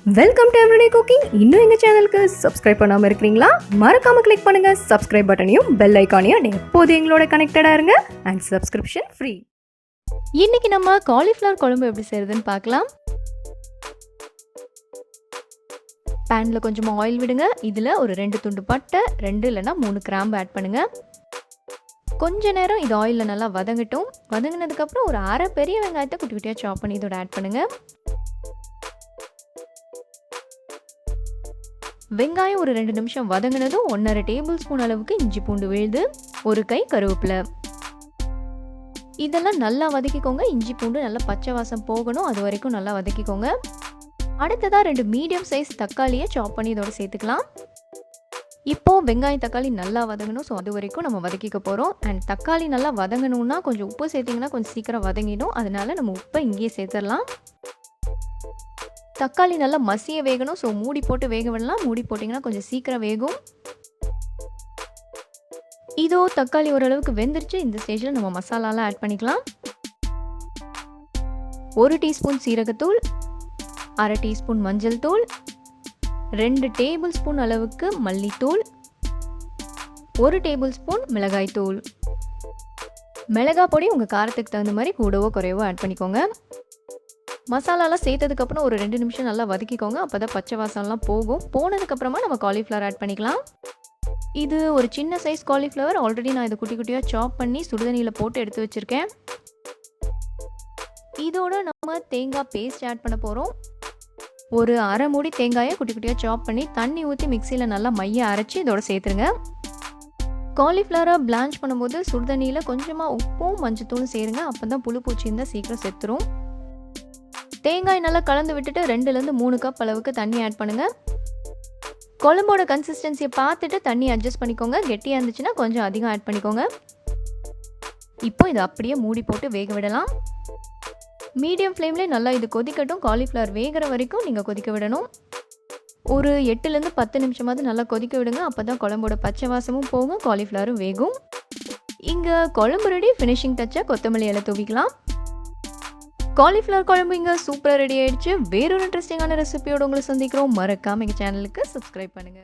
Welcome to everyday cooking. இன்னும் எங்கள் சேனலுக்கு சப்ஸ்கிரைப் பண்ணாமல் இருக்கிறீங்களா? மறக்காமல் கிளிக் பண்ணுங்கள் சப்ஸ்கிரைப் பட்டனையும் பெல் ஐக்கானையும். எப்போது எங்களோட கனெக்டடாக இருங்க அண்ட் சப்ஸ்கிரிப்ஷன் ஃப்ரீ. இன்றைக்கி நம்ம காலிஃப்ளவர் குழம்பு எப்படி செய்கிறதுன்னு பார்க்கலாம். பேனில் கொஞ்சமாக ஆயில் விடுங்க. இதில் ஒரு 2 துண்டு பட்டை, 2 இல்லைனா 3 கிராம்பு ஆட் பண்ணுங்கள். கொஞ்ச நேரம் இது ஆயிலில் நல்லா வதங்கட்டும். வதங்கினதுக்கப்புறம் ஒரு அரை பெரிய வெங்காயத்தை குட்டி குட்டியாக சாப் பண்ணி இதோட ஆட் பண்ணுங்கள். வெங்காயம் ஒரு 2 நிமிஷம் வதங்கினதும் 1.5 டேபிள் ஸ்பூன் அளவுக்கு இஞ்சி பூண்டு விழுது, ஒரு கை கருவேப்பிலை, இதெல்லாம் நல்லா வதக்கிக்கோங்க. இஞ்சி பூண்டு நல்லா பச்சை வாசம் போகணும், அது வரைக்கும் நல்லா வதக்கிக்கோங்க. அடுத்ததாக 2 மீடியம் சைஸ் தக்காளியை சாப் பண்ணி இதோட சேர்த்துக்கலாம். இப்போது வெங்காயம் தக்காளி நல்லா வதங்கணும், ஸோ அது வரைக்கும் நம்ம வதக்கிக்க போகிறோம். அண்ட் தக்காளி நல்லா வதங்கணும்னா கொஞ்சம் உப்பு சேர்த்திங்கன்னா கொஞ்சம் சீக்கிரம் வதங்கிடும், அதனால நம்ம உப்பை இங்கேயே சேர்த்துடலாம். தக்காளி நல்லா மசிய வேகணும், ஸோ மூடி போட்டு வேக விடலாம். மூடி போட்டிங்கன்னா கொஞ்சம் சீக்கிரம் வேகும். இதோ தக்காளி ஓரளவுக்கு வெந்துருச்சு. இந்த ஸ்டேஜில் நம்ம மசாலாலாம் ஆட் பண்ணிக்கலாம். 1 டீஸ்பூன் சீரகத்தூள், அரை டீஸ்பூன் மஞ்சள் தூள், 2 டேபிள் ஸ்பூன் அளவுக்கு மல்லித்தூள், 1 டேபிள் ஸ்பூன் மிளகாய் தூள். மிளகாய் பொடி உங்கள் காரத்துக்கு தகுந்த மாதிரி கூடவோ குறைவோ ஆட் பண்ணிக்கோங்க. மசாலாலாம் சேர்த்ததுக்கப்புறம் ஒரு 2 நிமிஷம் நல்லா வதக்கிக்கோங்க, அப்போ தான் பச்சை வாசம்லாம் போகும். போனதுக்கப்புறமா நம்ம காலிஃப்ளவர் ஆட் பண்ணிக்கலாம். இது ஒரு சின்ன சைஸ் காலிஃப்ளவர். ஆல்ரெடி நான் இதை குட்டி குட்டியாக சாப் பண்ணி சுடுதண்ணியில் போட்டு எடுத்து வச்சுருக்கேன். இதோட நம்ம தேங்காய் பேஸ்ட் ஆட் பண்ண போகிறோம். ஒரு அரை மூடி தேங்காயை குட்டி குட்டியாக சாப் பண்ணி தண்ணி ஊற்றி மிக்சியில் நல்லா மைய அரைச்சி இதோட சேர்த்துருங்க. காலிஃப்ளவரை பிளான்ச் பண்ணும்போது சுடுதண்ணியில் கொஞ்சமாக உப்பும் மஞ்சத்தூளும் சேருங்க, அப்போ தான் புழு பூச்சி இருந்தால் சீக்கிரம் செத்துரும். தேங்காய் நல்லா கலந்து விட்டுட்டு 2லேருந்து 3 கப் அளவுக்கு தண்ணி ஆட் பண்ணுங்கள். குழம்போட கன்சிஸ்டன்சியை பார்த்துட்டு தண்ணி அட்ஜஸ்ட் பண்ணிக்கோங்க. கெட்டியாக இருந்துச்சுன்னா கொஞ்சம் அதிகம் ஆட் பண்ணிக்கோங்க. இப்போ இதை அப்படியே மூடி போட்டு வேக விடலாம். மீடியம் ஃப்ளேம்லேயே நல்லா இது கொதிக்கட்டும். காலிஃப்ளவர் வேகிற வரைக்கும் நீங்கள் கொதிக்க விடணும். ஒரு 8லேருந்து 10 நிமிஷமாவது நல்லா கொதிக்க விடுங்க, அப்போ தான் குழம்போட பச்சை வாசமும் போகும், காலிஃப்ளவரும் வேகும். இங்கே குழம்பு ரெடி. ஃபினிஷிங் டச்சை கொத்தமல்லி இலை தூவிக்கலாம். காலிஃப்ளவர் குழம்பு இங்கே சூப்பராக ரெடி ஆயிடுச்சு. வேறொரு இன்ட்ரெஸ்டிங்கான ரெசிபியோடு உங்களை சந்திக்கிறோம். மறக்காம எங்கள் சேனலுக்கு சப்ஸ்கிரைப் பண்ணுங்கள்.